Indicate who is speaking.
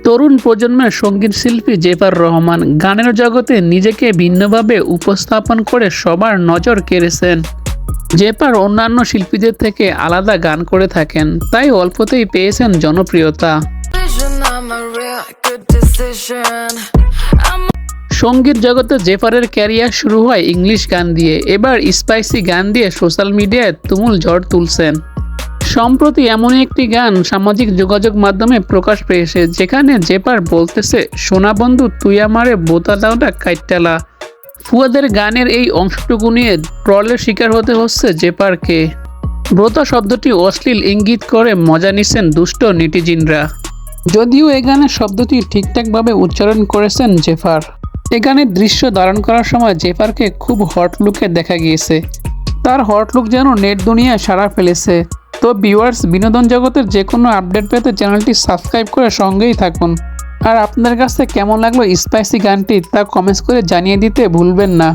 Speaker 1: তরুণ প্রজন্মের সঙ্গীত শিল্পী জেফার রহমান গানের জগতে নিজেকে ভিন্নভাবে উপস্থাপন করে সবার নজর কেড়েছেন। জেফার অন্যান্য শিল্পীদের থেকে আলাদা গান করে থাকেন, তাই অল্পতেই পেয়েছেন জনপ্রিয়তা। সঙ্গীত জগতে জেফারের ক্যারিয়ার শুরু হয় ইংলিশ গান দিয়ে, এবার স্পাইসি গান দিয়ে সোশ্যাল মিডিয়ায় তুমুল ঝড় তুলছেন। সম্প্রতি এমনই একটি গান সামাজিক যোগাযোগ মাধ্যমে প্রকাশ পেয়েছে, যেখানে জেফার বলতেছে, সোনা বন্ধু তুই আমারে বোতালাটা কাইটালা। ফুয়াদের গানের এই অংশটুকু নিয়ে ট্রলের শিকার হতে হচ্ছে জেফারকে। ব্রতা শব্দটি অশ্লীল ইঙ্গিত করে মজা নিচ্ছেন দুষ্ট নেটিজিনরা। যদিও এই গানের শব্দটি ঠিকঠাকভাবে উচ্চারণ করেছেন জেফার। এ গানের দৃশ্য ধারণ করার সময় জেফারকে খুব হট লুকে দেখা গিয়েছে। তার হট লুক যেন নেট দুনিয়ায় সাড়া ফেলেছে। তো ভিউয়ার্স, বিনোদন জগতের যে কোনো আপডেট পেতে চ্যানেলটি সাবস্ক্রাইব করে সঙ্গেই থাকুন। আর আপনার কাছে কেমন লাগলো স্পাইসি গানটি তা কমেন্টস করে জানিয়ে দিতে ভুলবেন না।